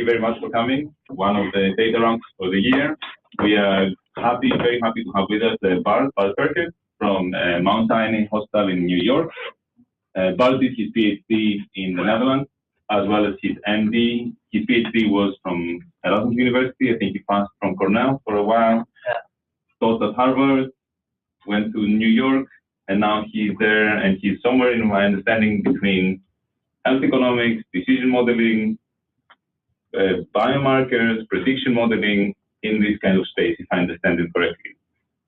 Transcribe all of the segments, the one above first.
you very much for coming. One of the data rounds for the year. We are very happy to have with us Bart Ferket from Mount Sinai Hospital in New York. Bart did his PhD in the Netherlands, as well as his MD. His PhD was from Erasmus University. I think he passed from Cornell for a while. Taught at Harvard, went to New York, and now he's there, and he's somewhere, in my understanding, between health economics, decision modeling, biomarkers, prediction modeling, in this kind of space, if I understand it correctly.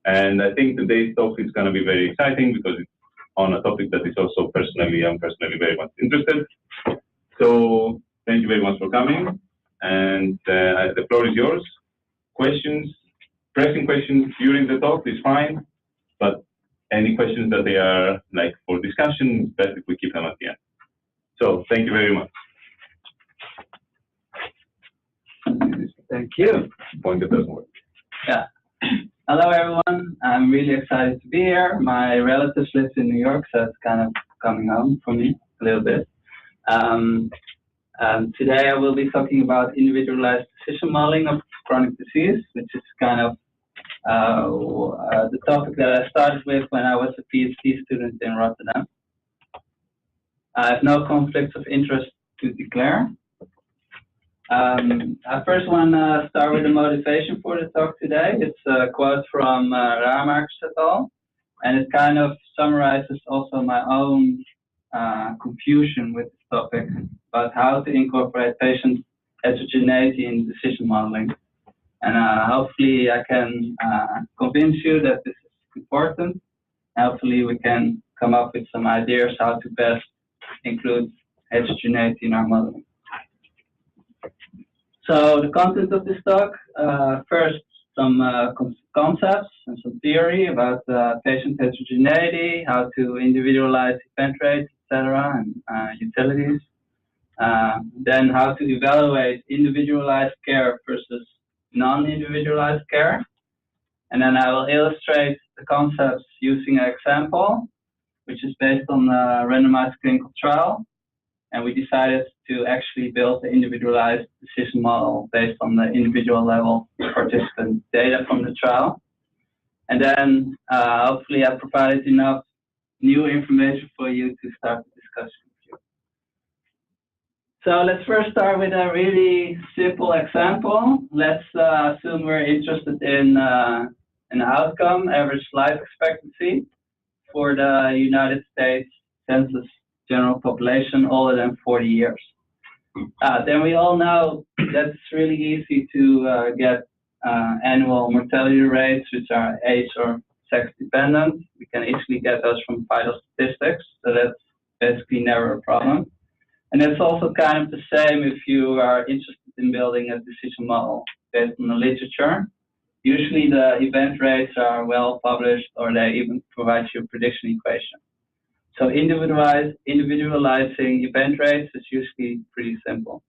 And I think today's talk is going to be very exciting because it's on a topic that is also I'm personally very much interested. So thank you very much for coming, and the floor is yours. Questions, pressing questions during the talk is fine, but any questions that they are like for discussion, best if we keep them at the end. So thank you very much. Thank you. Point that doesn't work. Yeah. Hello, everyone. I'm really excited to be here. My relatives live in New York, so it's kind of coming home for me a little bit. Today I will be talking about individualized decision modeling of chronic disease, which is kind of the topic that I started with when I was a PhD student in Rotterdam. I have no conflicts of interest to declare. I first want to start with the motivation for the talk today. It's a quote from Biomarkers et al. And it kind of summarizes also my own confusion with this topic about how to incorporate patient heterogeneity in decision modeling. And hopefully I can convince you that this is important. Hopefully we can come up with some ideas how to best include heterogeneity in our modeling. So the content of this talk, first some concepts and some theory about patient heterogeneity, how to individualize event rates, etc., and utilities. Then how to evaluate individualized care versus non-individualized care. And then I will illustrate the concepts using an example, which is based on a randomized clinical trial. And we decided to actually build the individualized decision model based on the individual level participant data from the trial. And then hopefully I provided enough new information for you to start the discussion with you. So let's first start with a really simple example. Let's assume we're interested in an outcome, average life expectancy, for the United States Census general population older than 40 years. Then we all know that it's really easy to get annual mortality rates, which are age or sex dependent. We can easily get those from vital statistics, so that's basically never a problem. And it's also kind of the same if you are interested in building a decision model based on the literature. Usually the event rates are well published, or they even provide you a prediction equation. So individualizing event rates is usually pretty simple.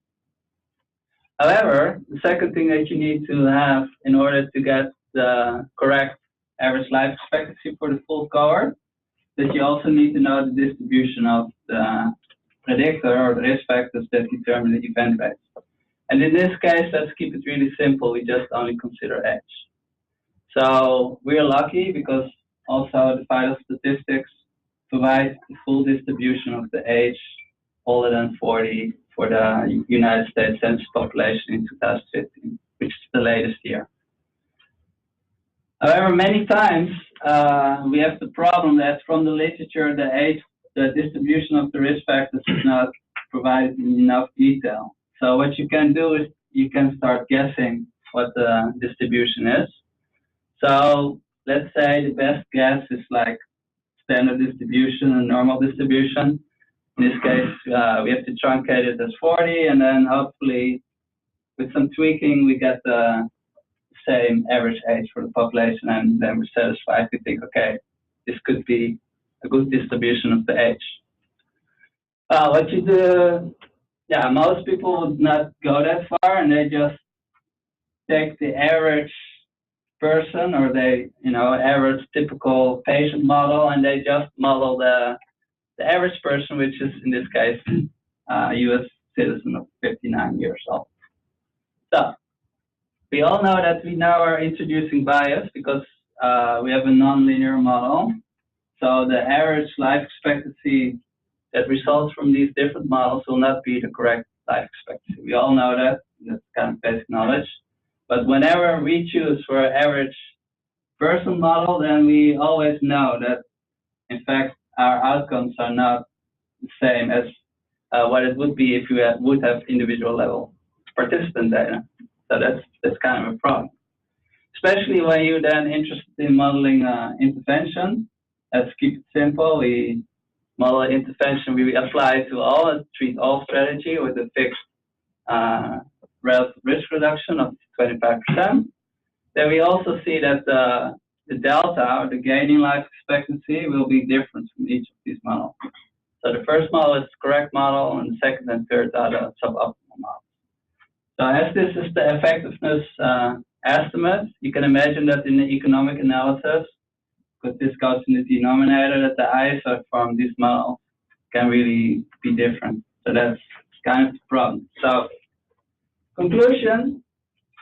However, the second thing that you need to have in order to get the correct average life expectancy for the full cohort, that you also need to know the distribution of the predictor or the risk factors that determine the event rates. And in this case, let's keep it really simple. We just only consider age. So we're lucky because also the vital statistics provide the full distribution of the age older than 40 for the United States Census population in 2015, which is the latest year. However, many times we have the problem that from the literature, the distribution of the risk factors is not provided in enough detail. So what you can do is you can start guessing what the distribution is. So let's say the best guess is like standard distribution and normal distribution. In this case, we have to truncate it as 40, and then hopefully with some tweaking, we get the same average age for the population, and then we're satisfied. We think, okay, this could be a good distribution of the age. What you do, most people would not go that far, and they just take the average person, or they, average typical patient model, and they just model the average person, which is in this case a U.S. citizen of 59 years old. We all know that we now are introducing bias because we have a nonlinear model. So the average life expectancy that results from these different models will not be the correct life expectancy. We all know that. That's kind of basic knowledge. But whenever we choose for an average person model, then we always know that, in fact, our outcomes are not the same as what it would be if you would have individual level participant data. So that's kind of a problem. Especially when you're then interested in modeling intervention. Let's keep it simple. We model intervention we apply to all, treat all strategy with a fixed relative risk reduction of 25%. Then we also see that the delta, or the gain in life expectancy, will be different from each of these models. So the first model is the correct model, and the second and third are the suboptimal models. So as this is the effectiveness estimate, you can imagine that in the economic analysis, because this goes in the denominator, that the ISO from this model can really be different. So that's kind of the problem. So conclusion,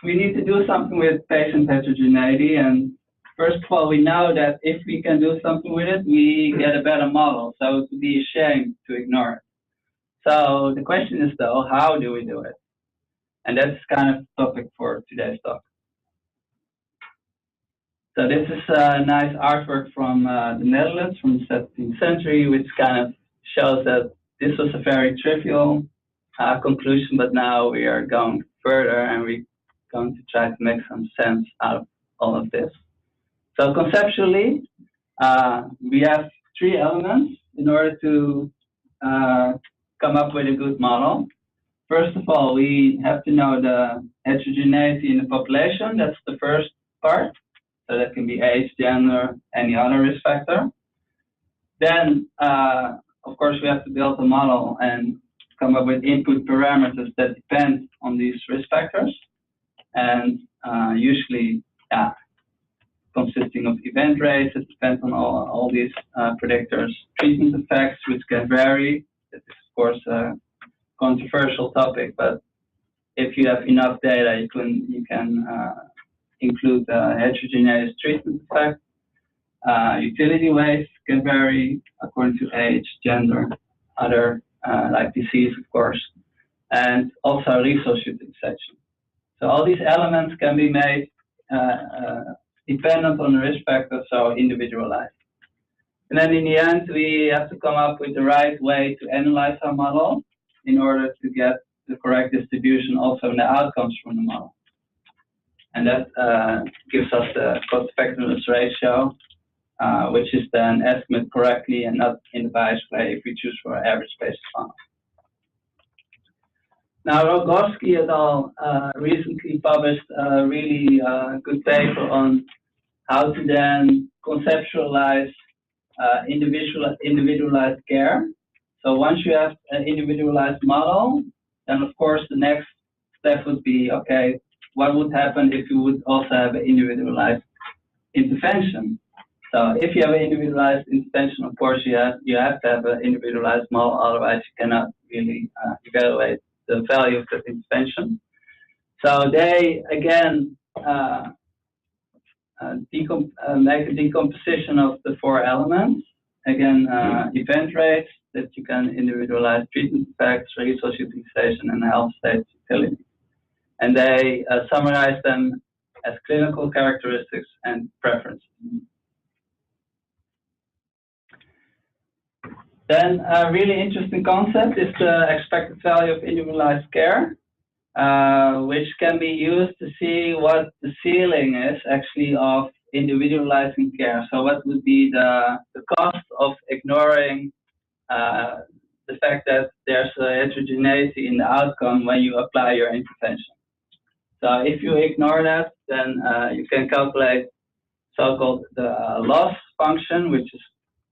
we need to do something with patient heterogeneity. And first of all, we know that if we can do something with it, we get a better model. So it would be a shame to ignore it. So the question is, though, how do we do it? And that's kind of the topic for today's talk. So this is a nice artwork from the Netherlands from the 17th century, which kind of shows that this was a very trivial conclusion, but now we are going further and we're going to try to make some sense out of all of this. So conceptually, we have three elements in order to come up with a good model. First of all, we have to know the heterogeneity in the population. That's the first part. So that can be age, gender, any other risk factor. Then, of course, we have to build a model and come up with input parameters that depend on these risk factors. And usually, consisting of event rates, it depends on all these predictors. Treatment effects, which can vary. That is, of course, a controversial topic, but if you have enough data, you can include heterogeneous treatment effect. Utility weights can vary according to age, gender, other like disease, of course, and also resource utilization. So all these elements can be made dependent on the risk factor, so individualized. And then in the end, we have to come up with the right way to analyze our model in order to get the correct distribution also in the outcomes from the model. And that gives us the cost effectiveness ratio, which is then estimated correctly and not in the biased way if we choose for an average basis funnel. Now, Rogowski et al. Recently published a really good paper on how to then conceptualize individualized care. So once you have an individualized model, then of course the next step would be, okay, what would happen if you would also have an individualized intervention? So if you have an individualized intervention, of course you have to have an individualized model, otherwise you cannot really evaluate the value of that intervention. So they again make a decomposition of the four elements. Again, event rates that you can individualize, treatment effects, resource utilization, and health state utility. And they summarize them as clinical characteristics and preferences. Then a really interesting concept is the expected value of individualized care, which can be used to see what the ceiling is actually of individualizing care. So what would be the cost of ignoring the fact that there's a heterogeneity in the outcome when you apply your intervention. So if you ignore that, then you can calculate so-called the loss function, which is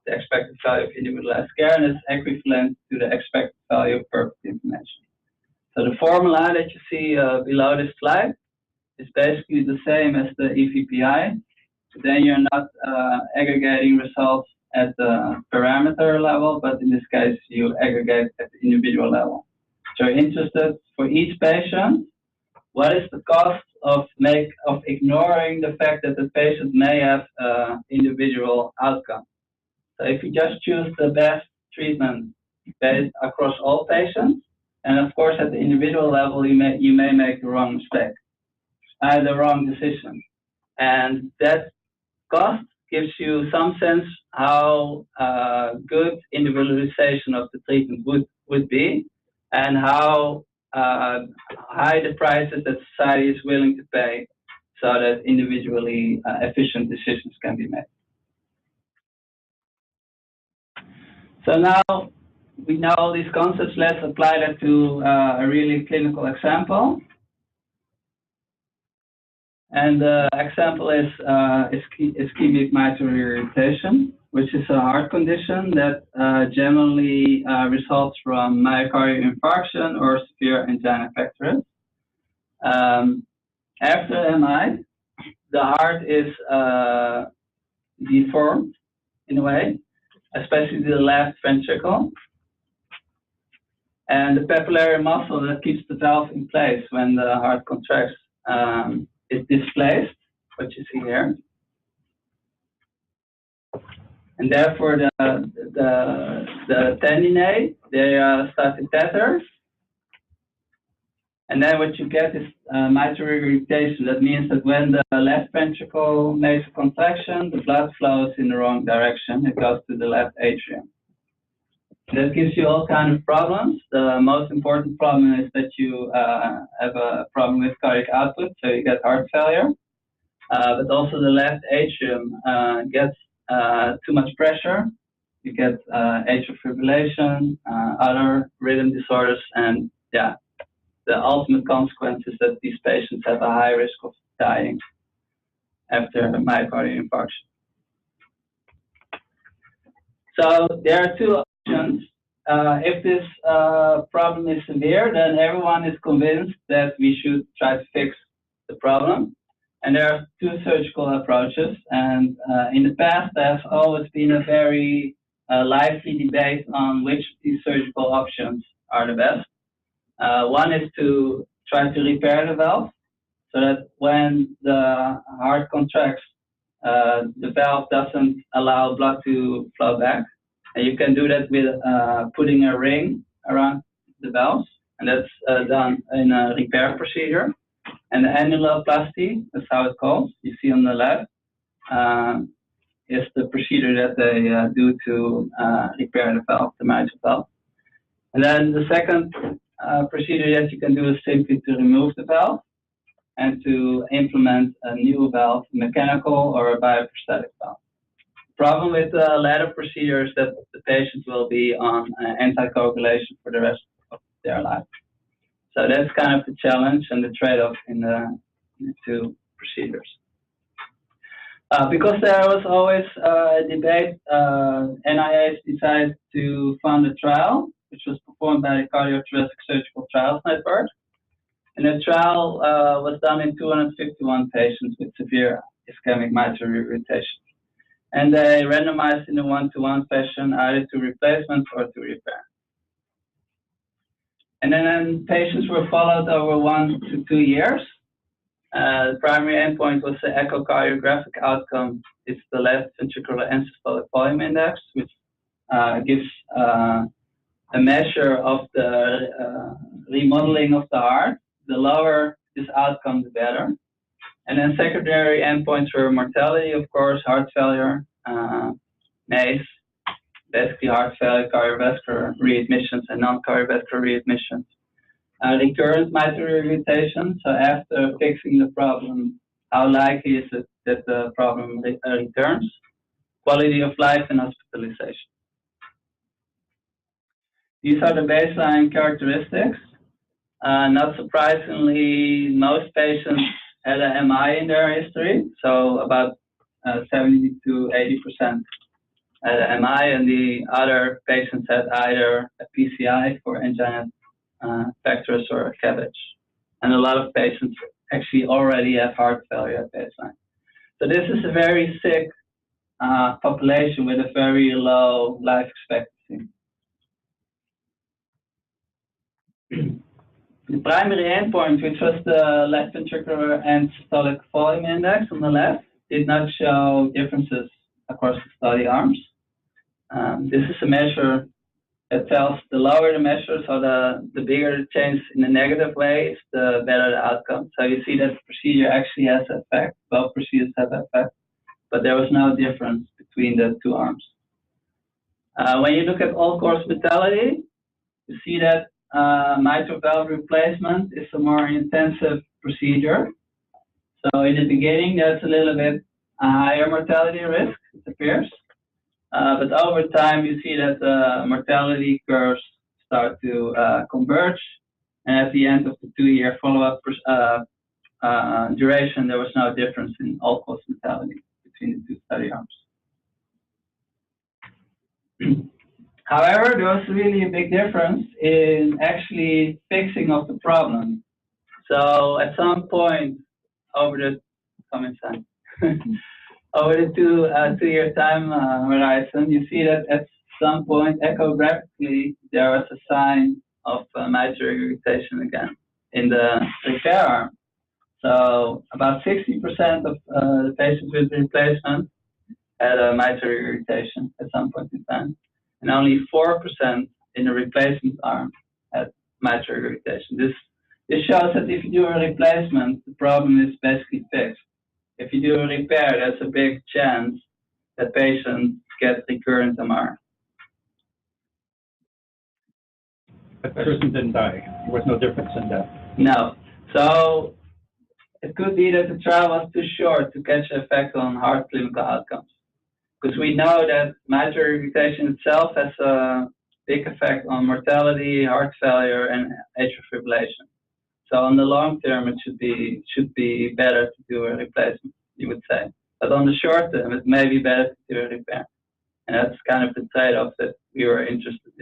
the expected value of individualized care, and it's equivalent to the expected value of perfect information. So the formula that you see below this slide is basically the same as the EVPI. So then you're not aggregating results at the parameter level, but in this case, you aggregate at the individual level. So you're interested for each patient, what is the cost of ignoring the fact that the patient may have individual outcome? So if you just choose the best treatment based across all patients, and of course at the individual level you may make the wrong mistake, the wrong decision, and that cost gives you some sense how good individualization of the treatment would be, and how high the prices that society is willing to pay so that individually efficient decisions can be made. So now we know all these concepts. Let's apply that to a really clinical example. And the example is ischemic mitral regurgitation, which is a heart condition that generally results from myocardial infarction or severe angina pectoris. After MI, the heart is deformed in a way, especially the left ventricle. And the papillary muscle that keeps the valve in place when the heart contracts is displaced, what you see here. And therefore the tendinae, they start to tether. And then what you get is mitral regurgitation. That means that when the left ventricle makes a contraction, the blood flows in the wrong direction. It goes to the left atrium. That gives you all kinds of problems. The most important problem is that you have a problem with cardiac output, so you get heart failure. But also the left atrium gets too much pressure. You get atrial fibrillation, other rhythm disorders, and yeah, the ultimate consequence is that these patients have a high risk of dying after myocardial infarction. So there are two options. If this problem is severe, then everyone is convinced that we should try to fix the problem. And there are two surgical approaches. And in the past, there's always been a very lively debate on which of these surgical options are the best. One is to try to repair the valve so that when the heart contracts, the valve doesn't allow blood to flow back. And you can do that with putting a ring around the valves, and that's done in a repair procedure. And the annuloplasty, that's how it's called, you see on the left, is the procedure that they do to repair the valve, the mitral valve. And then the second procedure that you can do is simply to remove the valve and to implement a new valve, mechanical or a bioprosthetic valve. The problem with the latter procedure is that the patient will be on anticoagulation for the rest of their life. So that's kind of the challenge and the trade-off in the two procedures. Because there was always a debate, NIH decided to fund a trial, which was performed by the Cardiothoracic Surgical Trials Network. And the trial was done in 251 patients with severe ischemic mitral regurgitation. And they randomized in a one-to-one fashion either to replacement or to repair. And then patients were followed over 1 to 2 years. The primary endpoint was the echocardiographic outcome. It's the left ventricular end-systolic volume index, which gives a measure of the remodeling of the heart. The lower this outcome, the better. And then secondary endpoints were mortality, of course, heart failure, MACE, basically heart failure, cardiovascular readmissions, and non-cardiovascular readmissions. Recurrent mitral regurgitation, so after fixing the problem, how likely is it that the problem returns? Quality of life and hospitalization. These are the baseline characteristics. Not surprisingly, most patients had an MI in their history, so about 70 to 80% had an MI, and the other patients had either a PCI for angina pectoris or a CABG. And a lot of patients actually already have heart failure at baseline. So this is a very sick population with a very low life expectancy. The primary endpoint, which was the left ventricular end systolic volume index on the left, did not show differences across the study arms. This is a measure that tells the lower the measure, so the bigger the change in a negative way, the better the outcome. So you see that the procedure actually has an effect, both procedures have an effect, but there was no difference between the two arms. When you look at all-cause mortality, you see that mitral valve replacement is a more intensive procedure. So in the beginning, there's a little bit a higher mortality risk, it appears. But over time, you see that the mortality curves start to converge. And at the end of the 2-year follow-up duration, there was no difference in all-cause mortality between the two study arms. However, there was really a big difference in actually fixing of the problem. So at some point over the over the two-year time horizon, you see that at some point echographically there was a sign of mitral regurgitation again in the repair arm. So about 60% of the patients with replacement had a mitral regurgitation at some point in time, and only 4% in the replacement arm had mitral regurgitation. This shows that if you do a replacement, the problem is basically fixed. If you do a repair, there's a big chance that patients get recurrent MR. But the person didn't die. There was no difference in that. No. So it could be that the trial was too short to catch the effect on heart clinical outcomes. Because we know that mitral regurgitation itself has a big effect on mortality, heart failure, and atrial fibrillation. So on the long term, it should be better to do a replacement, you would say. But on the short term, it may be better to do a repair. And that's kind of the trade-off that we were interested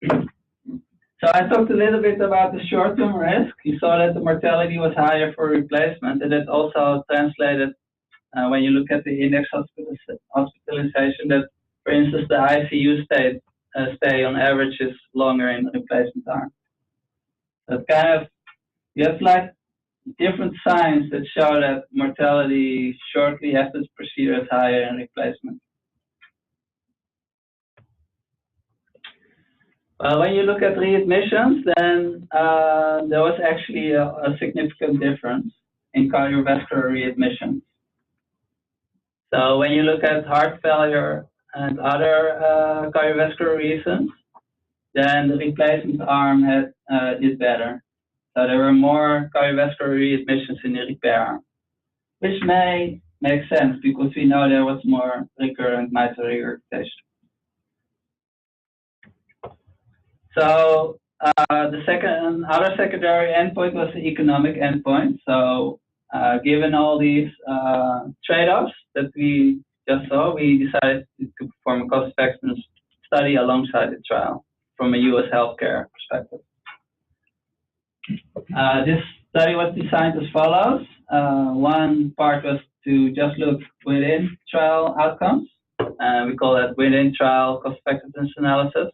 in. So I talked a little bit about the short-term risk. You saw that the mortality was higher for replacement, and that also translated when you look at the index hospitalization, that, for instance, the ICU stay on average is longer in the replacement arm. That kind of, you have like different signs that show that mortality shortly after the procedure is higher in replacement. When you look at readmissions, then there was actually a significant difference in cardiovascular readmissions. So when you look at heart failure and other cardiovascular reasons, then the replacement arm did better. So there were more cardiovascular readmissions in the repair arm, which may make sense because we know there was more recurrent mitral regurgitation. So the other secondary endpoint was the economic endpoint. So given all these trade-offs that we just saw, we decided to perform a cost-effectiveness study alongside the trial from a U.S. healthcare perspective. This study was designed as follows. One part was to just look within trial outcomes. We call that within trial cost-effectiveness analysis.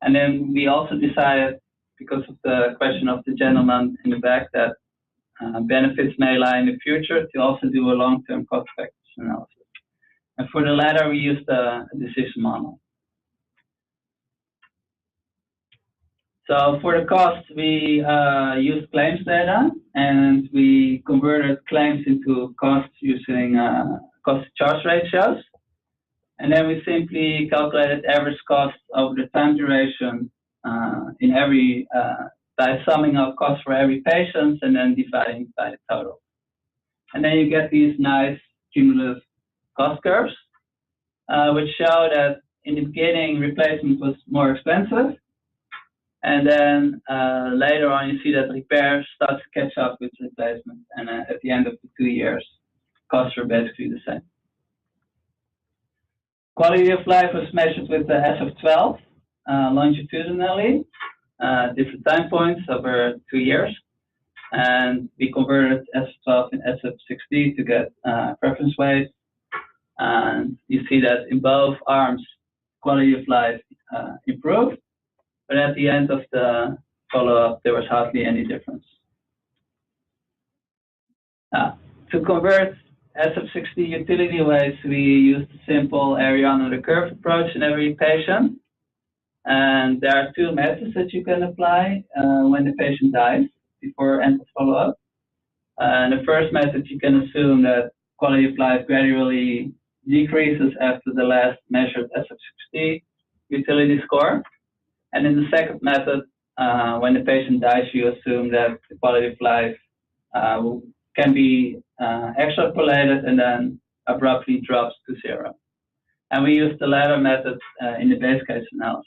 And then we also decided, because of the question of the gentleman in the back, that benefits may lie in the future, to also do a long-term cost-effectiveness analysis. And for the latter, we used a decision model. So for the cost, we used claims data, and we converted claims into costs using cost-to-charge ratios. And then we simply calculated average cost over the time duration by summing up costs for every patient and then dividing by the total. And then you get these nice cumulative cost curves, which show that in the beginning, replacement was more expensive. And then later on, you see that repair starts to catch up with replacement. And at the end of the 2 years, costs were basically the same. Quality of life was measured with the SF12 longitudinally, different time points over 2 years. And we converted SF12 and SF16 to get preference weight. And you see that in both arms, quality of life improved. But at the end of the follow-up, there was hardly any difference. To convert SF60 utility weights, we used a simple area under the curve approach in every patient. And there are two methods that you can apply when the patient dies before end of follow-up. And the first method, you can assume that quality of life gradually decreases after the last measured SF60 utility score. And in the second method, when the patient dies, you assume that the quality of life can be extrapolated and then abruptly drops to 0. And we used the latter method in the base case analysis.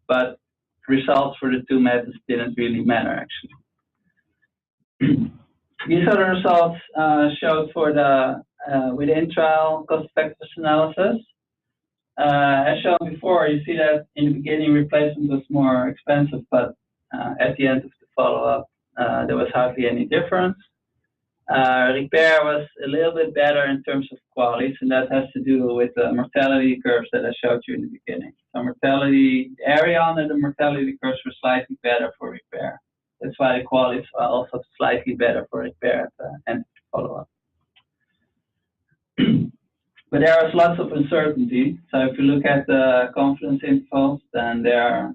But results for the two methods didn't really matter, actually. These are the results showed for the within trial cost effectiveness analysis. As shown before, you see that in the beginning replacement was more expensive, but at the end of the follow-up, there was hardly any difference. Repair was a little bit better in terms of qualities, and that has to do with the mortality curves that I showed you in the beginning. So mortality, the area under the mortality curves were slightly better for repair. That's why the qualities are also slightly better for repair at the end of the follow-up. But there is lots of uncertainty. So if you look at the confidence intervals, then they are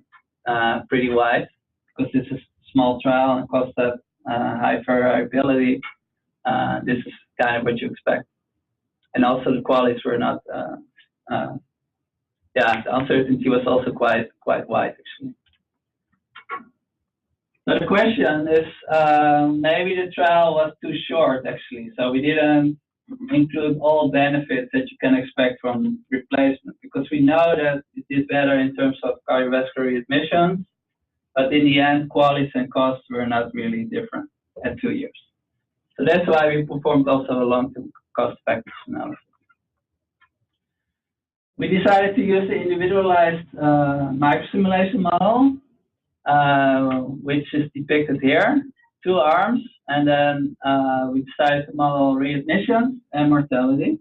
pretty wide because this is a small trial and costs that high variability. This is kind of what you expect. And also the qualities were not, the uncertainty was also quite wide actually. So the question is, maybe the trial was too short actually. So we didn't include all benefits that you can expect from replacement because we know that it is better in terms of cardiovascular admissions, but in the end, qualities and costs were not really different at 2 years. So that's why we performed also a long-term cost effectiveness analysis. We decided to use the individualized microsimulation model, which is depicted here, 2 arms, and then we decided to model readmissions and mortality.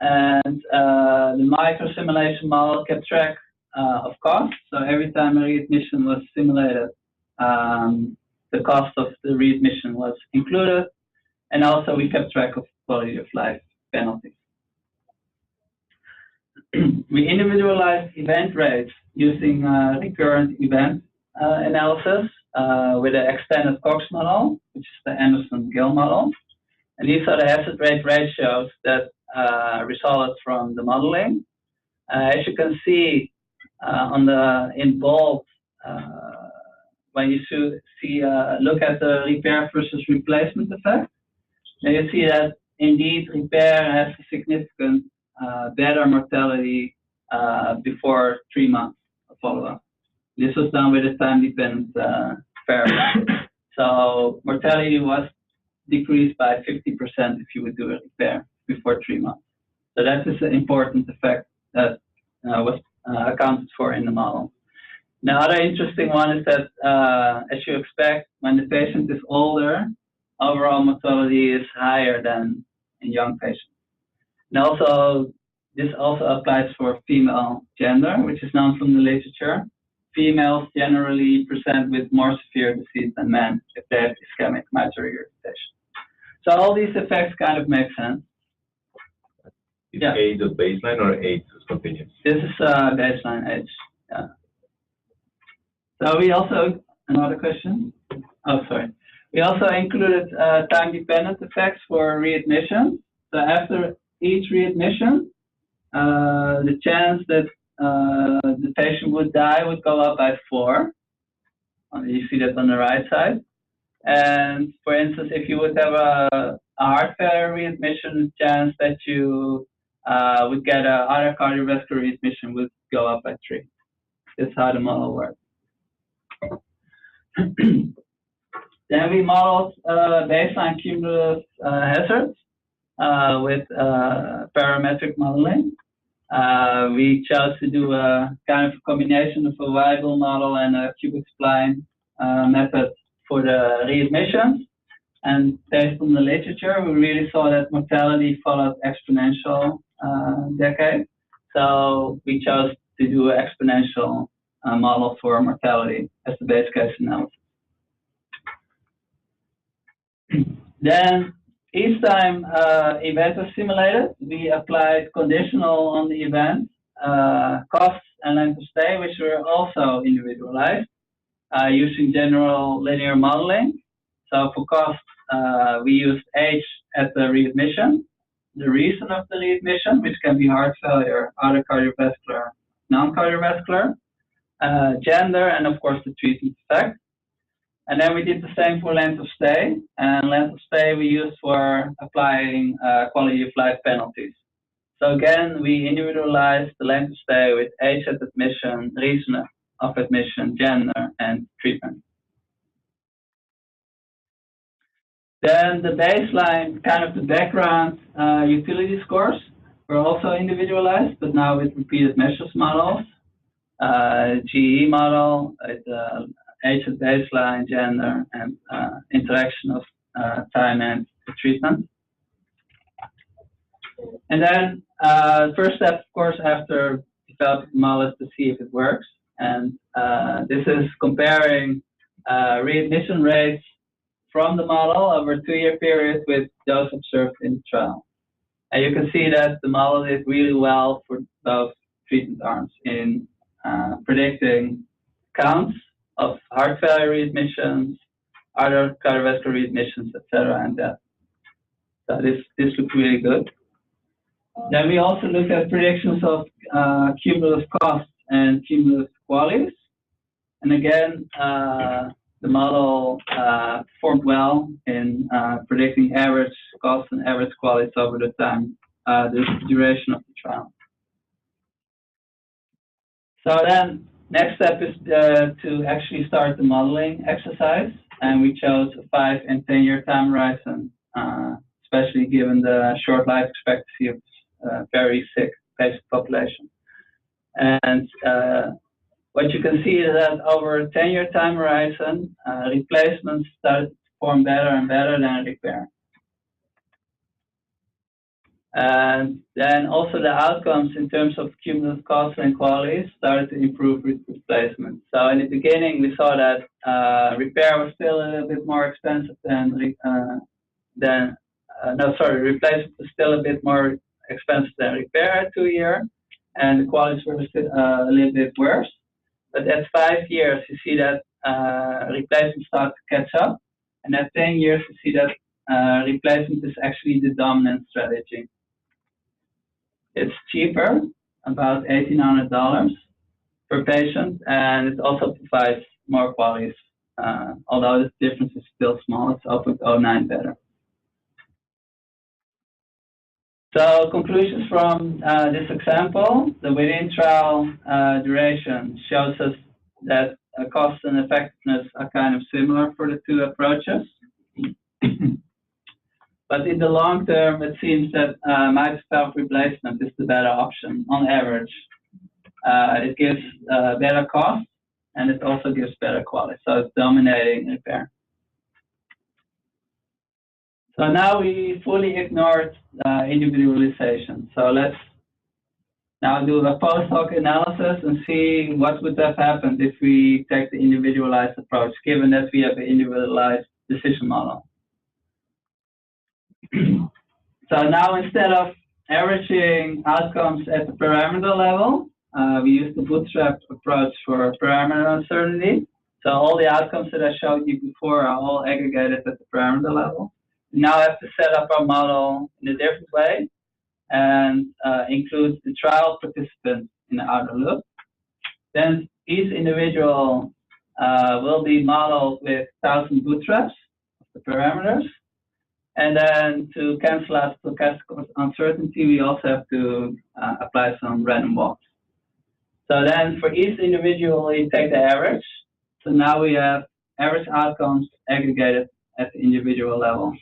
And the microsimulation model kept track of costs. So every time a readmission was simulated, the cost of the readmission was included, and also we kept track of quality of life penalties. We individualized event rates using recurrent event analysis with an extended Cox model, which is the Anderson-Gill model. And these are the hazard rate ratios that resulted from the modeling. As you can see in bold, when you look at the repair versus replacement effect, then you see that indeed repair has a significant better mortality before 3 months of follow-up. This was done with a time-dependent variable. So mortality was decreased by 50% if you would do a repair before 3 months. So that is an important effect that was accounted for in the model. The other interesting one is that, as you expect, when the patient is older, overall mortality is higher than in young patients. And also, this also applies for female gender, which is known from the literature. Females generally present with more severe disease than men if they have ischemic mitral regurgitation. So all these effects kind of make sense. Is age of baseline or age is continuous? This is baseline age. Yeah. So we also, another question? Oh, sorry. We also included time-dependent effects for readmission. So after each readmission, the chance that the patient would die would go up by 4. You see that on the right side. And for instance, if you would have a heart failure readmission, the chance that you would get other cardiovascular readmission would go up by 3. That's how the model works. Then we modeled baseline cumulative hazards with parametric modeling. We chose to do a kind of combination of a variable model and a cubic spline method for the readmissions. And based on the literature, we really saw that mortality followed exponential decade. So we chose to do an exponential model for mortality as the base case analysis. Then each time event was simulated, we applied conditional on the event, costs and length of stay, which were also individualized using general linear modeling. So for costs, we used age at the readmission, the reason of the readmission, which can be heart failure, other cardiovascular, non-cardiovascular, gender, and of course the treatment effect. And then we did the same for length of stay. And length of stay we used for applying quality of life penalties. So again, we individualized the length of stay with age at admission, reason of admission, gender, and treatment. Then the baseline, kind of the background utility scores were also individualized, but now with repeated measures models. GE model, age at baseline, gender, and interaction of time and treatment. And then first step, of course, after developing the model is to see if it works. And this is comparing readmission rates from the model over a 2-year period with those observed in the trial. And you can see that the model did really well for both treatment arms in predicting counts of heart failure readmissions, other cardiovascular readmissions, etc., and death. So this looked really good. Then we also looked at predictions of cumulative costs and cumulative qualities. And again, the model performed well in predicting average costs and average qualities over the time, the duration of the trial. So then, next step is to actually start the modeling exercise, and we chose a 5- and 10-year time horizon, especially given the short life expectancy of very sick patient population. And what you can see is that over a 10-year time horizon, replacements started to perform better and better than repair. And then also the outcomes in terms of cumulative costs and qualities started to improve with replacement. So in the beginning, we saw that repair was still a little bit more expensive than replacement was still a bit more expensive than repair at 2 years, and the qualities were still a little bit worse. But at 5 years, you see that replacement starts to catch up, and at 10 years, you see that replacement is actually the dominant strategy. It's cheaper, about $1,800 per patient, and it also provides more qualities. Although the difference is still small, it's 0.09 better. So conclusions from this example: the within trial duration shows us that cost and effectiveness are kind of similar for the two approaches. But in the long term, it seems that mitral replacement is the better option on average. It gives better cost, and it also gives better quality. So it's dominating repair. So now we fully ignored individualization. So let's now do a post-hoc analysis and see what would have happened if we take the individualized approach, given that we have an individualized decision model. So now instead of averaging outcomes at the parameter level, we use the bootstrap approach for parameter uncertainty. So all the outcomes that I showed you before are all aggregated at the parameter level. We now have to set up our model in a different way and include the trial participants in the outer loop. Then each individual will be modeled with 1,000 bootstraps of the parameters. And then to cancel out stochastic uncertainty, we also have to apply some random walks. So then for each individual, we take the average. So now we have average outcomes aggregated at the individual level.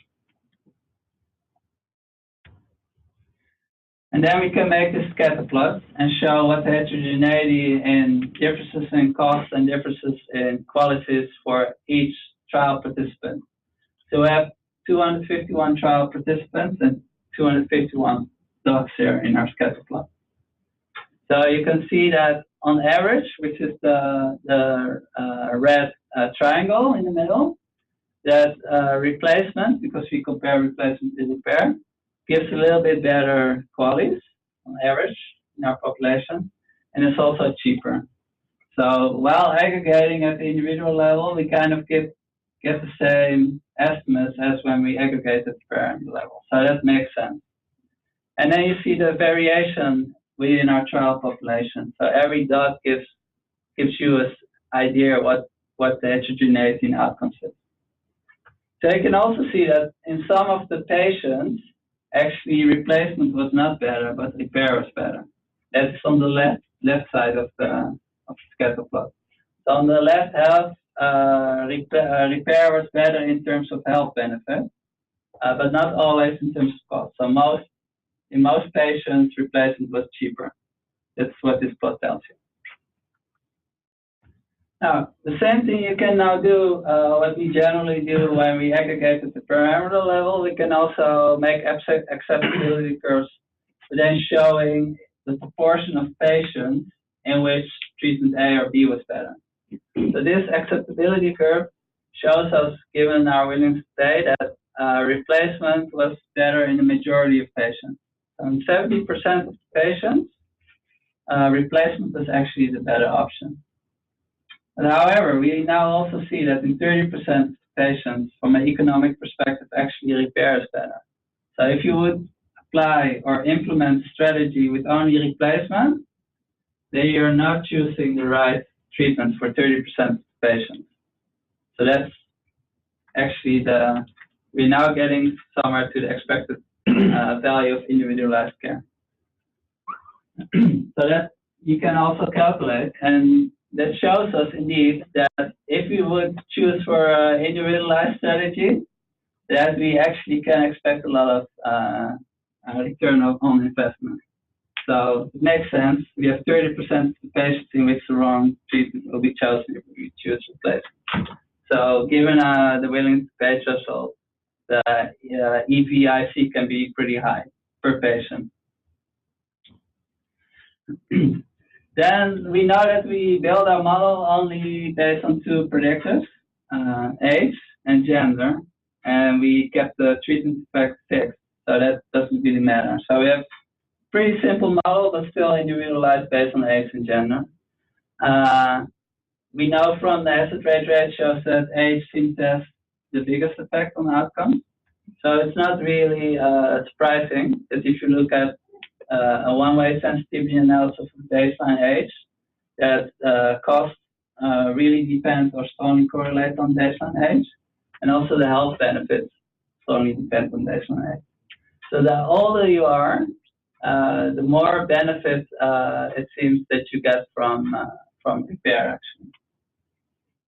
And then we can make this scatter plot and show what the heterogeneity in differences in cost and differences in qualities for each trial participant. So we have 251 trial participants and 251 dogs here in our scatter plot. So you can see that on average, which is the red triangle in the middle, that replacement, because we compare replacement to repair, gives a little bit better qualities on average in our population, and it's also cheaper. So while aggregating at the individual level, we kind of get the same estimates as when we aggregate at the parameter level. So that makes sense. And then you see the variation within our trial population. So every dot gives you an idea what the heterogeneity in outcomes is. So you can also see that in some of the patients, actually replacement was not better, but repair was better. That's on the left side of the scatter plot. So on the left half, repair was better in terms of health benefit, but not always in terms of cost. So in most patients, replacement was cheaper. That's what this plot tells you. Now, the same thing you can now do, what we generally do when we aggregate at the parameter level. We can also make acceptability curves, then showing the proportion of patients in which treatment A or B was better. So this acceptability curve shows us, given our willingness to pay, that replacement was better in the majority of patients. So in 70% of the patients, replacement was actually the better option. But however, we now also see that in 30% of patients, from an economic perspective, actually repair is better. So if you would apply or implement strategy with only replacement, then you're not choosing the right treatment for 30% of patients. So that's actually we're now getting somewhere to the expected value of individualized care. So that you can also calculate, and that shows us indeed that if we would choose for an individualized strategy, that we actually can expect a lot of return on investment. So it makes sense. We have 30% of the patients in which the wrong treatment will be chosen if we choose replacement. So given the willingness to pay threshold, the EPIC can be pretty high per patient. Then we know that we build our model only based on two predictors, age and gender, and we kept the treatment effect fixed, so that doesn't really matter. So we have pretty simple model, but still individualized based on age and gender. We know from the hazard rate ratios that age seems to have the biggest effect on outcomes. So it's not really surprising that if you look at a one-way sensitivity analysis of baseline age, that cost really depends or strongly correlates on baseline age, and also the health benefits strongly depend on baseline age. So the older you are, the more benefit it seems that you get from repair. Actually,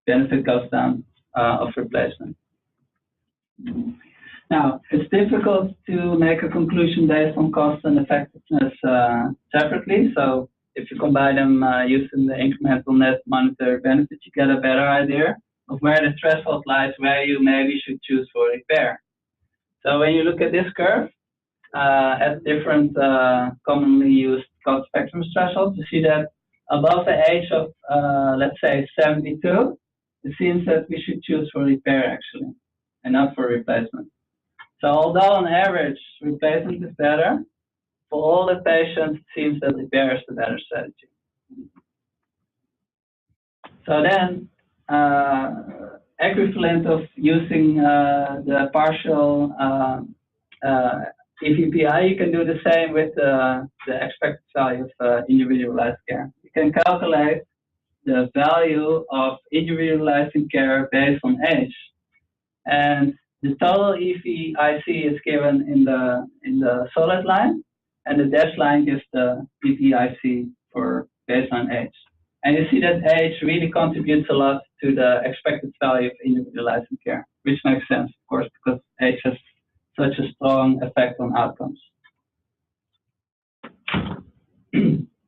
benefit goes down of replacement. Now, it's difficult to make a conclusion based on cost and effectiveness separately. So if you combine them using the incremental net monetary benefit, you get a better idea of where the threshold lies, where you maybe should choose for repair. So when you look at this curve at different commonly used cost spectrum thresholds, you see that above the age of, let's say, 72, it seems that we should choose for repair actually, and not for replacement. So although on average replacement is better, for all the patients it seems that repair is the better strategy. So then, equivalent of using the partial EVPI, you can do the same with the expected value of individualized care. You can calculate the value of individualizing care based on age, and the total EVIC is given in the solid line, and the dashed line gives the EVIC for baseline age. And you see that age really contributes a lot to the expected value of individualizing care, which makes sense, of course, because age has such a strong effect on outcomes.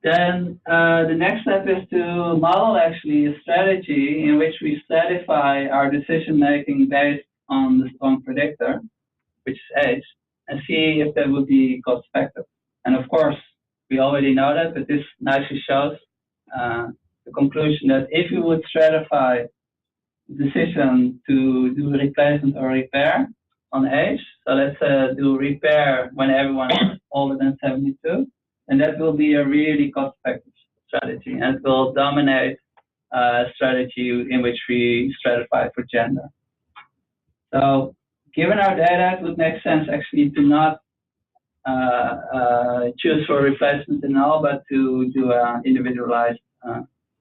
Then the next step is to model actually a strategy in which we stratify our decision making based on the strong predictor, which is age, and see if that would be cost effective. And of course, we already know that, but this nicely shows the conclusion that if you would stratify decision to do replacement or repair on age, so let's do repair when everyone is older than 72, and that will be a really cost-effective strategy, and it will dominate strategy in which we stratify for gender. So given our data, it would make sense actually to not choose for replacement in all, but to do individualized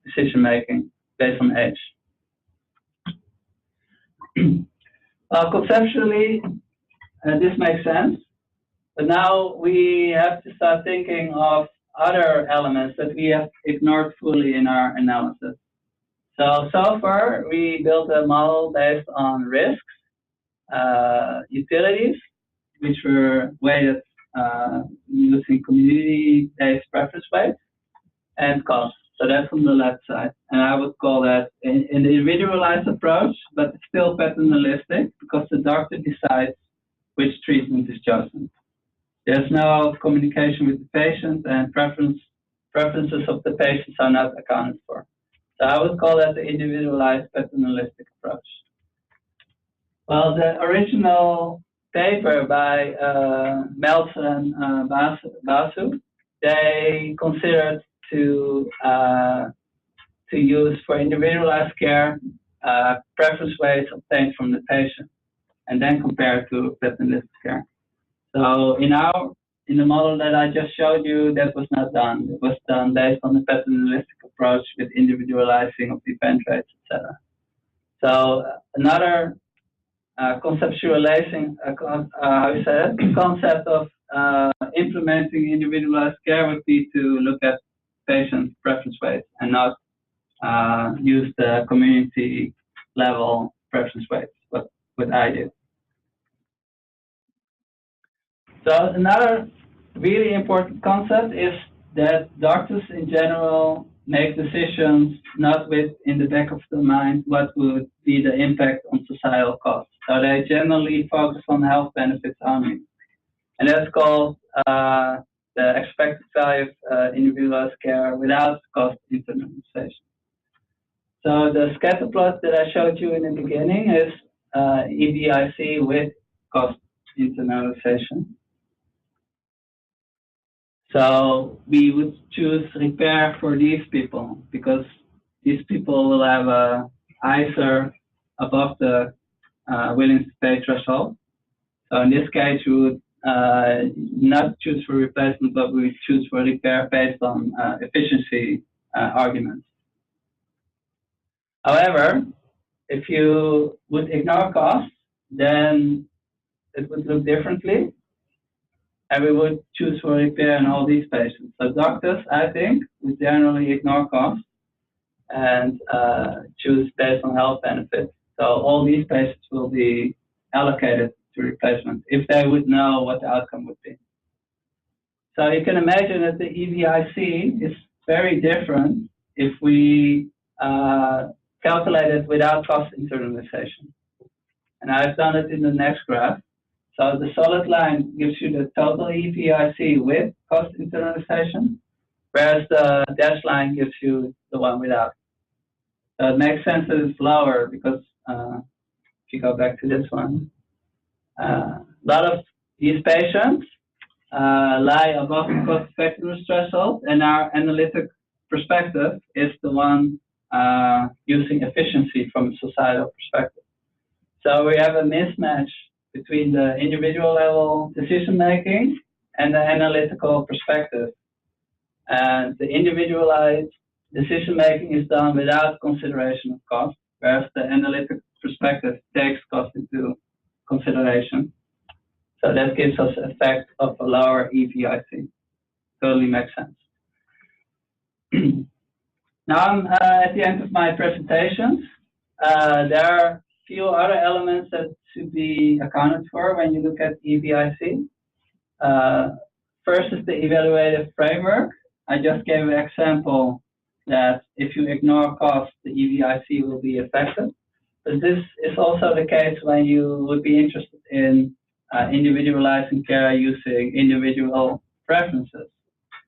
decision-making based on age. Conceptually, this makes sense, but now we have to start thinking of other elements that we have ignored fully in our analysis. So far, we built a model based on risks, utilities, which were weighted using community-based preference weights, and costs. So that's on the left side. And I would call that an individualized approach, but it's still paternalistic because the doctor decides which treatment is chosen. There's no communication with the patient, and preferences of the patients are not accounted for. So I would call that the individualized paternalistic approach. Well, the original paper by Meltzer and Basu, they considered to use for individualized care preference weights obtained from the patient, and then compare to paternalistic care. So in the model that I just showed you, that was not done. It was done based on the paternalistic approach with individualizing of event rates, etc. So another conceptualizing, concept of implementing individualized care would be to look at patient preference weights and not use the community level preference weights, what I did. So another really important concept is that doctors in general make decisions not with in the back of the mind what would be the impact on societal costs. So they generally focus on health benefits only. And that's called the expected value of individualized care without cost internalization. So the scatter plot that I showed you in the beginning is EBIC with cost internalization. So we would choose repair for these people because these people will have a ICER above the willingness to pay threshold. So in this case, we would not choose for replacement, but we would choose for repair based on efficiency arguments. However, if you would ignore costs, then it would look differently. And we would choose for repair in all these patients. So doctors, I think, would generally ignore costs and choose based on health benefits. So all these patients will be allocated to replacement if they would know what the outcome would be. So you can imagine that the EBIC is very different if we calculate it without cost internalization. And I've done it in the next graph. So the solid line gives you the total EBIC with cost internalization, whereas the dashed line gives you the one without. So it makes sense that it's lower because if you go back to this one, a lot of these patients lie above the cost effectiveness threshold, and our analytic perspective is the one using efficiency from a societal perspective. So we have a mismatch between the individual level decision making and the analytical perspective. And the individualized decision making is done without consideration of cost, whereas the analytic perspective takes cost into consideration. So that gives us an effect of a lower EBIC. Totally makes sense. Now I'm at the end of my presentations. There are a few other elements that should be accounted for when you look at EBIC. First is the evaluative framework. I just gave an example that if you ignore cost, the EBIC will be affected. But this is also the case when you would be interested in individualizing care using individual preferences.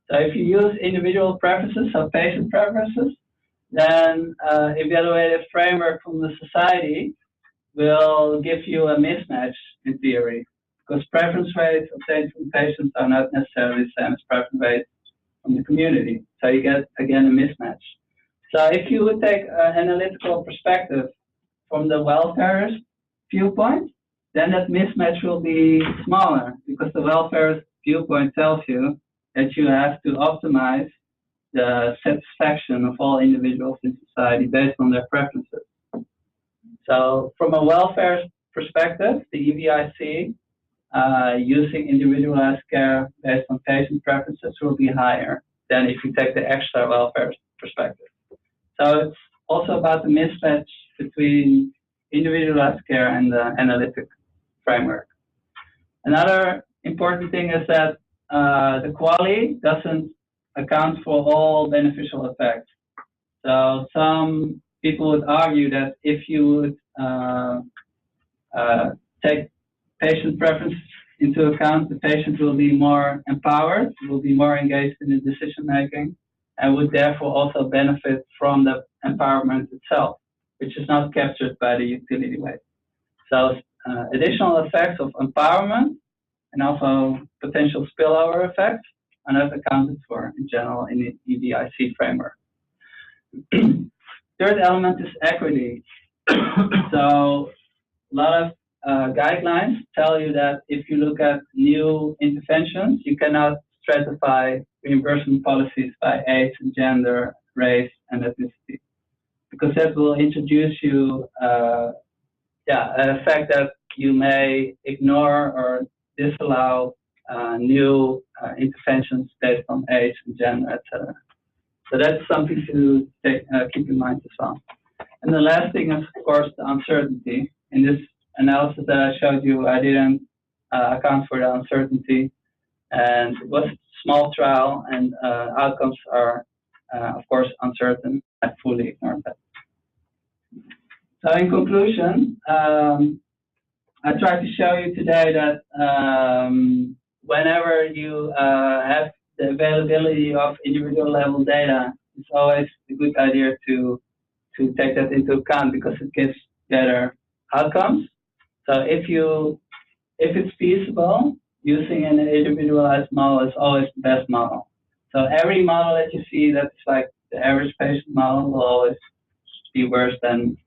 So if you use individual preferences, so patient preferences, then evaluative framework from the society will give you a mismatch in theory, because preference rates obtained from patients are not necessarily the same as preference rates from the community. So you get, again, a mismatch. So if you would take an analytical perspective from the welfarist viewpoint, then that mismatch will be smaller, because the welfarist viewpoint tells you that you have to optimize the satisfaction of all individuals in society based on their preferences. So from a welfare perspective, the EVIC using individualized care based on patient preferences will be higher than if you take the extra welfare perspective. So it's also about the mismatch between individualized care and the analytic framework. Another important thing is that the quality doesn't account for all beneficial effects. So some people would argue that if you would take patient preference into account, the patient will be more empowered, will be more engaged in the decision making, and would therefore also benefit from the empowerment itself, which is not captured by the utility weight. So additional effects of empowerment and also potential spillover effects are not accounted for in general in the EVIC framework. Third element is equity. So a lot of guidelines tell you that if you look at new interventions, you cannot stratify reimbursement policies by age and gender, race, and ethnicity, because that will introduce you an effect that you may ignore or disallow new interventions based on age and gender, etc. So that's something to keep in mind as well. And the last thing is, of course, the uncertainty. In this analysis that I showed you, I didn't account for the uncertainty, and it was a small trial, and outcomes are, of course, uncertain. I fully ignored that. So in conclusion, I tried to show you today that whenever you have the availability of individual level data, it's always a good idea to take that into account, because it gives better outcomes. So if it's feasible, using an individualized model is always the best model. So every model that you see that's like the average patient model will always be worse than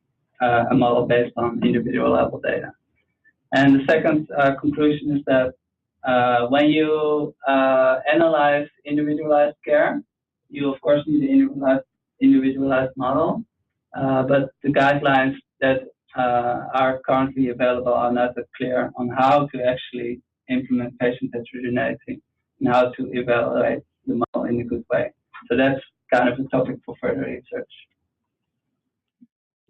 a model based on individual level data. And the second conclusion is that when you analyze individualized care, you of course need an individualized model, but the guidelines that are currently available are not that clear on how to actually implement patient heterogeneity and how to evaluate the model in a good way. So that's kind of a topic for further research.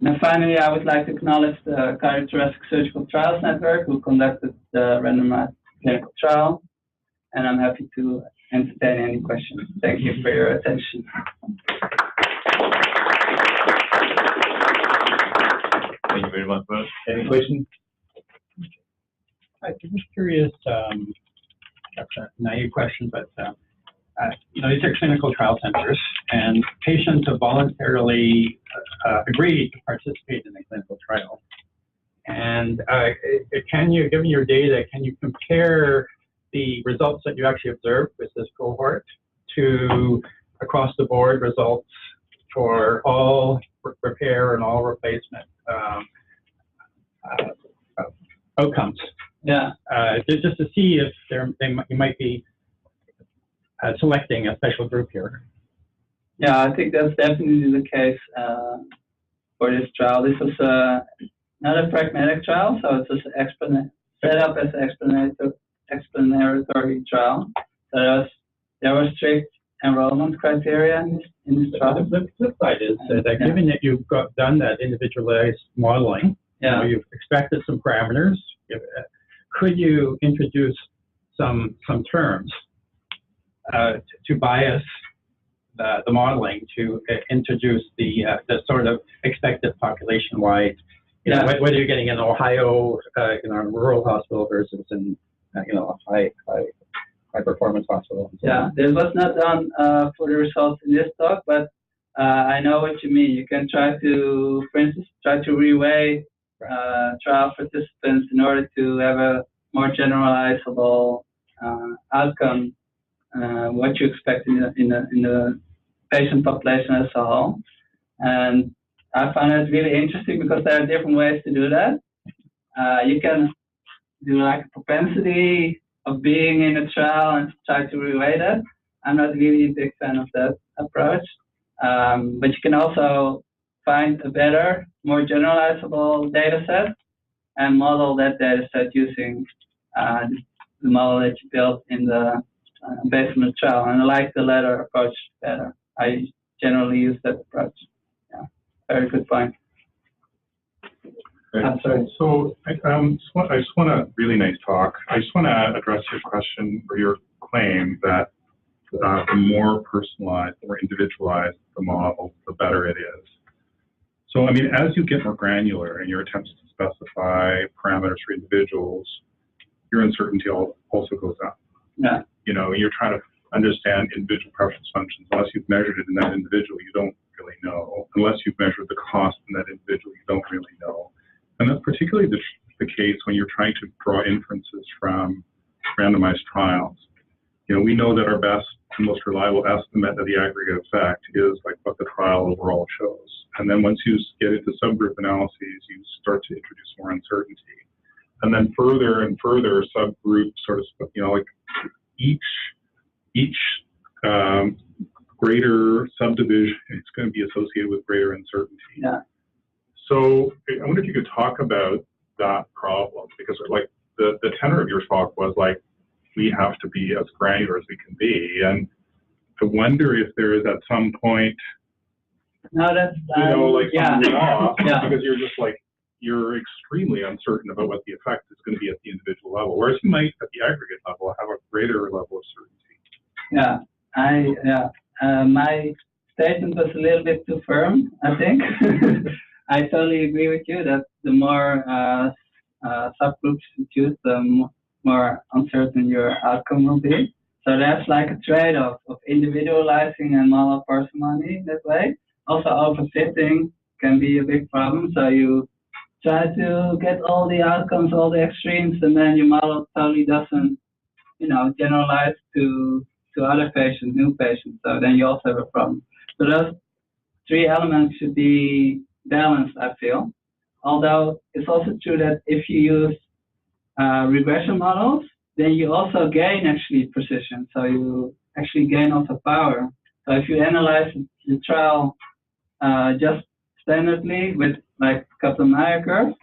And finally, I would like to acknowledge the Cardiothoracic Surgical Trials Network, who conducted the randomized clinical trial, and I'm happy to entertain any questions. Thank you for your attention. Thank you very much, Bart. Any questions? I'm just curious, that's a naive question, but you know, these are clinical trial centers, and patients have voluntarily agreed to participate in the clinical trial. And can you, given your data, can you compare the results that you actually observed with this cohort to across the board results for all repair and all replacement outcomes? Yeah. Just to see if you might be selecting a special group here. Yeah, I think that's definitely the case for this trial. This was not a pragmatic trial, so it's just set up as an explanatory trial. So there was strict enrollment criteria in this trial. The flip side is that given that you've done that individualized modeling, you know, you've extracted some parameters, could you introduce some terms to bias the modeling to introduce the sort of expected population-wide, you know, whether you're getting in Ohio, in a rural hospital versus in, you know, a high performance hospital. Yeah, this was not done for the results in this talk, but I know what you mean. You can try to, for instance, try to reweigh trial participants in order to have a more generalizable outcome, what you expect in the patient population as a whole. And I find it really interesting because there are different ways to do that. You can do like a propensity of being in a trial and try to reweigh that. I'm not really a big fan of that approach. But you can also find a better, more generalizable data set and model that data set using the model that you built in the based on the trial. And I like the latter approach better. I generally use that approach. Yeah, very good point. Right. I'm sorry. So I just want a really nice talk. I just want to address your question or your claim that the more personalized, the more individualized the model, the better it is. So, I mean, as you get more granular in your attempts to specify parameters for individuals, your uncertainty also goes up. Yeah. You know, you're trying to understand individual preference functions. Unless you've measured it in that individual, you don't really know. Unless you've measured the cost in that individual, you don't really know. And that's particularly the case when you're trying to draw inferences from randomized trials. You know, we know that our best and most reliable estimate of the aggregate effect is like what the trial overall shows. And then once you get into subgroup analyses, you start to introduce more uncertainty. And then further and further subgroups sort of, you know, like each greater subdivision is going to be associated with greater uncertainty. Yeah. So I wonder if you could talk about that problem, because like the tenor of your talk was like, we have to be as granular as we can be. And I wonder if there is at some point, No, that's, you know, like something off, Yeah. because you're just like, you're extremely uncertain about what the effect is going to be at the individual level, whereas you might at the aggregate level have a greater level of certainty. Yeah, my statement was a little bit too firm, I think. I totally agree with you that the more subgroups you choose, the more uncertain your outcome will be. So that's like a trade-off of individualizing and model parsimony that way. Also, overfitting can be a big problem. So you try to get all the outcomes, all the extremes, and then your model totally doesn't, you know, generalize to other patients, new patients. So then you also have a problem. So those three elements should be balanced, I feel. Although it's also true that if you use regression models, then you also gain actually precision. So you actually gain also power. So if you analyze the trial just standardly with like Kaplan-Meier curve,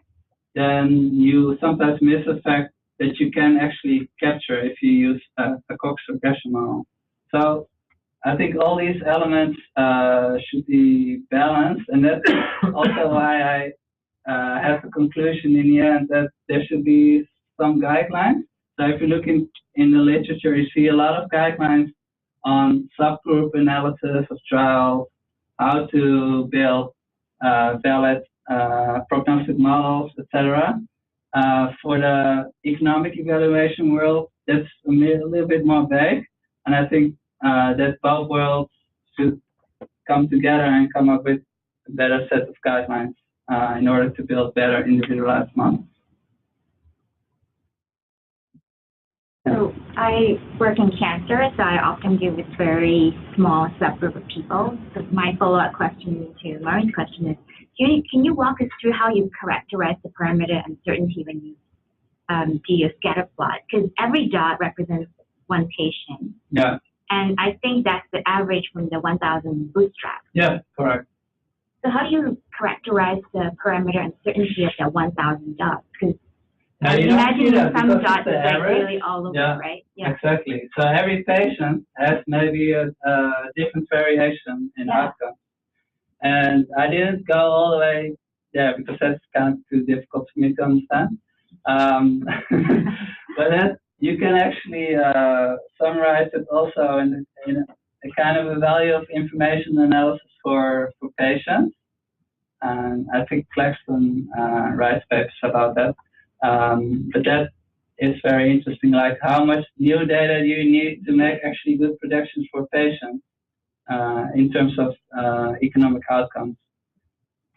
then you sometimes miss the fact that you can actually capture if you use a Cox regression model. So I think all these elements should be balanced, and that's also why I have a conclusion in the end that there should be some guidelines. So if you look in the literature, you see a lot of guidelines on subgroup analysis of trials, how to build valid prognostic models, etc. For the economic evaluation world, that's a little bit more vague, and I think that both worlds should come together and come up with a better set of guidelines in order to build better individualized models. So I work in cancer, so I often deal with very small subgroup of people. So my follow-up question to Lauren's question is, can you walk us through how you characterize the parameter uncertainty when you do your scatter plot? Because every dot represents one patient. Yeah. And I think that's the average from the 1,000 bootstrap. Yeah, correct. So how do you characterize the parameter uncertainty of the 1,000 dots? Because imagine some dots are like really all over, yeah, right? Yeah, exactly. So every patient has maybe a different variation in outcome. And I didn't go all the way there because that's kind of too difficult for me to understand. But then you can actually summarize it also in a kind of a value of information analysis for patients. And I think Claxton writes papers about that. But that is very interesting, like how much new data do you need to make actually good predictions for patients in terms of economic outcomes.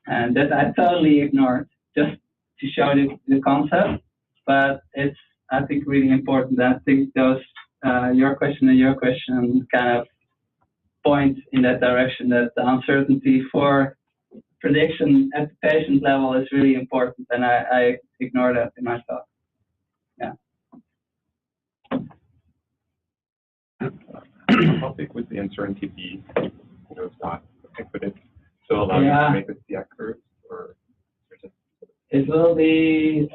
And that I totally ignored just to show the concept, but it's, I think, really important. I think those, your question and your question kind of point in that direction, that the uncertainty for prediction at the patient level is really important, and I ignore that in my talk. Yeah. How big would the uncertainty be? It's not equited. So allow you to make it the accurate, or it will be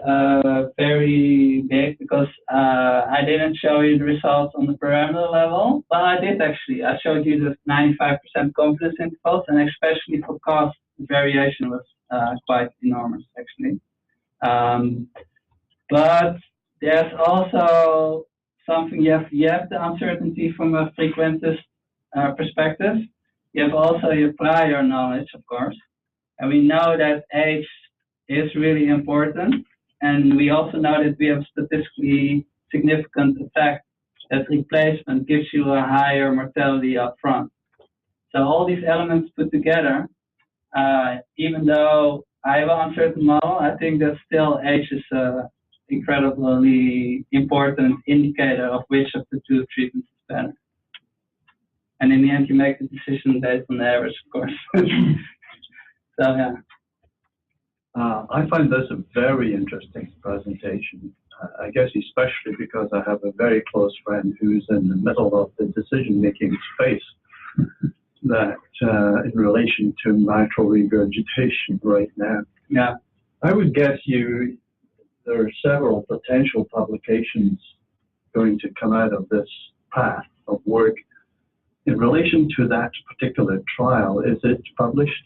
very big, because I didn't show you the results on the parameter level, but I did actually. I showed you the 95% confidence intervals, and especially for cost, the variation was quite enormous actually. But there's also something, you have the uncertainty from a frequentist perspective. You have also your prior knowledge, of course, and we know that age is really important, and we also know that we have statistically significant effect that replacement gives you a higher mortality up front. So all these elements put together, even though I have an uncertain model, I think that still age is an incredibly important indicator of which of the two treatments is better. And in the end, you make the decision based on the average, of course. So, yeah. I find this a very interesting presentation. I guess especially because I have a very close friend who's in the middle of the decision-making space that in relation to mitral regurgitation right now. Yeah. I would guess there are several potential publications going to come out of this path of work. In relation to that particular trial, is it published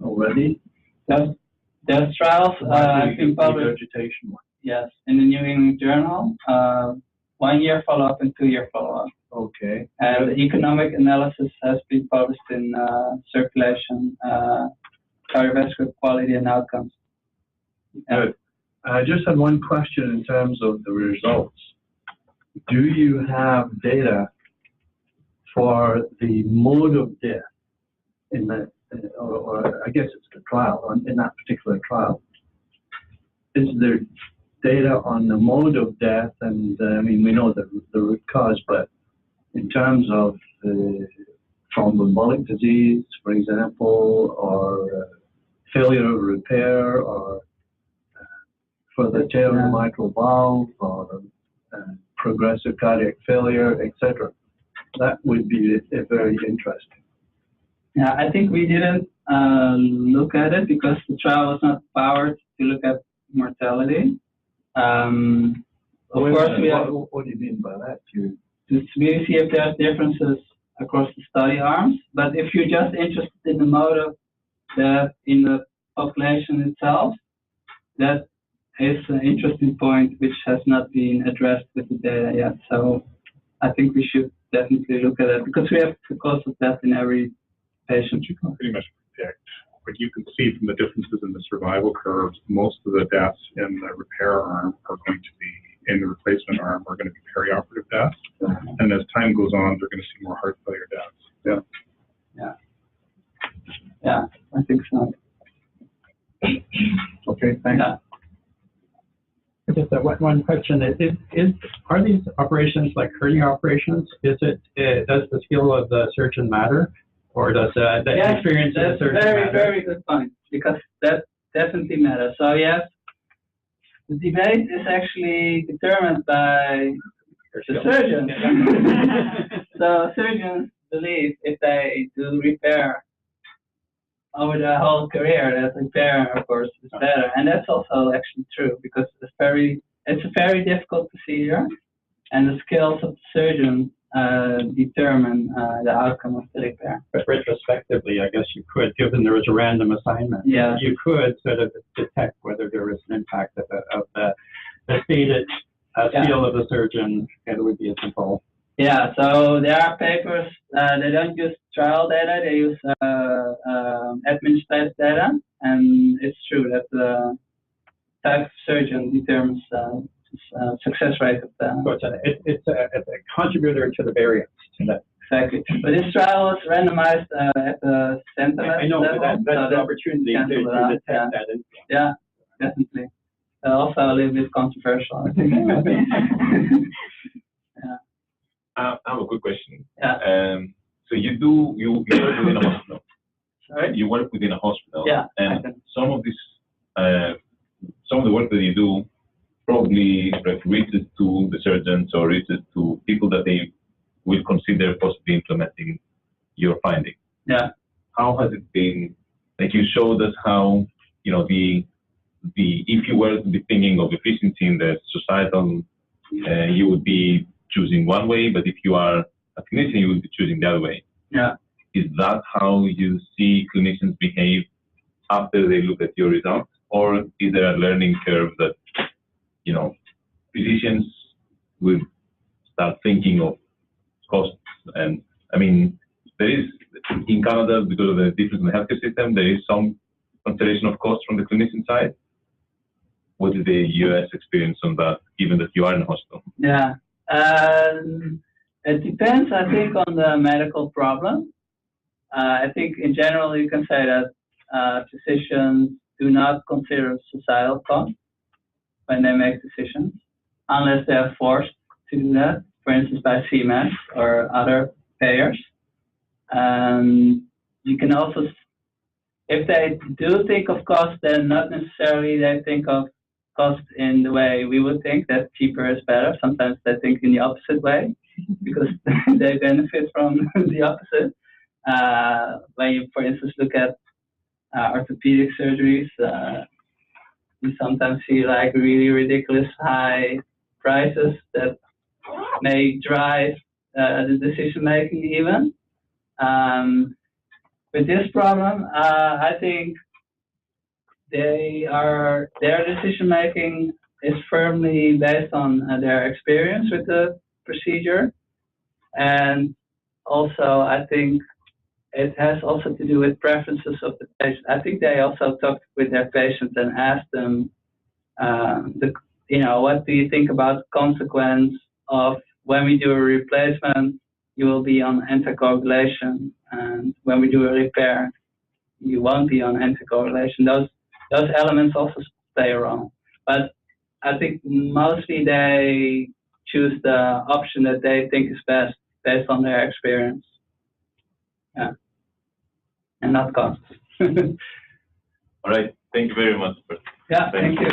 already? There's trials have been published. Regurgitation one. Yes, in the New England Journal, 1 year follow-up and 2 year follow-up. Okay. And the economic analysis has been published in Circulation, Cardiovascular Quality and Outcomes. Good. I just had one question in terms of the results. Do you have data for the mode of death in the, or I guess it's the trial, in that particular trial? Is there data on the mode of death? And I mean, we know the root cause, but in terms of thromboembolic disease, for example, or failure of repair, or for the tail of the mitral valve, or progressive cardiac failure, etc. That would be very interesting. Yeah, I think we didn't look at it because the trial was not powered to look at mortality. Of course, we have. What do you mean by that? To see if there's differences across the study arms, but if you're just interested in the mode of death in the population itself, that is an interesting point which has not been addressed with the data yet. So I think we should definitely look at it, because we have the cause of death in every patient. You can pretty much predict, but you can see from the differences in the survival curves, most of the deaths in the repair arm are going to be, in the replacement arm, are going to be perioperative deaths. And as time goes on, they're going to see more heart failure deaths. Yeah, I think so. Okay, thanks. Yeah. Just one question: are these operations like hernia operations? Does the skill of the surgeon matter, or does the experience of the surgeon matter? Very good point, because that definitely matters. So yes, the debate is actually determined by the surgeon. So surgeons believe if they do repair over the whole career, that repair, of course, is better. And that's also actually true, because it's a very difficult procedure, and the skills of the surgeon determine the outcome of the repair. But retrospectively, I guess you could, given there was a random assignment, yeah, you could sort of detect whether there was an impact of the stated skill of the surgeon, and it would be a simple. Yeah, so there are papers, they don't use trial data, they use administrative data, and it's true that the type of surgeon determines success rate of the. So it's a contributor to the variance. To that. Exactly. But this trial was randomized at the center I know, level, but that's the opportunity to detect that influence. Yeah, definitely. Also a little bit controversial, I think. Yeah. I have a quick question. Yeah. So you work within a hospital. Sorry? You work within a hospital. Yeah. And some of the work that you do probably reaches to the surgeons or reaches to people that they will consider possibly implementing your findings. Yeah. How has it been? Like you showed us how, if you were to be thinking of efficiency in the societal, you would be choosing one way, but if you are a clinician, you would be choosing the other way. Yeah. Is that how you see clinicians behave after they look at your results? Or is there a learning curve that, physicians will start thinking of costs? And I mean, there is, in Canada, because of the difference in the healthcare system, there is some consideration of cost from the clinician side. What is the US experience on that, given that you are in a hospital? Yeah. It depends, I think, on the medical problem. I think in general, you can say that physicians do not consider societal costs when they make decisions, unless they are forced to do that, for instance, by CMS or other payers. You can also, if they do think of cost, then not necessarily they think of cost in the way we would think, that cheaper is better. Sometimes they think in the opposite way, because they benefit from the opposite. When you, for instance, look at orthopedic surgeries, you sometimes see like really ridiculous high prices that may drive the decision making even. With this problem, I think their decision making is firmly based on their experience with the procedure, and also I think it has also to do with preferences of the patient. I think they also talked with their patients and asked them, what do you think about the consequence of when we do a replacement, you will be on anticoagulation, and when we do a repair, you won't be on anticoagulation. Those elements also play a role. But I think mostly they choose the option that they think is best based on their experience. Yeah. And not costs. All right. Thank you very much. Yeah, thank you.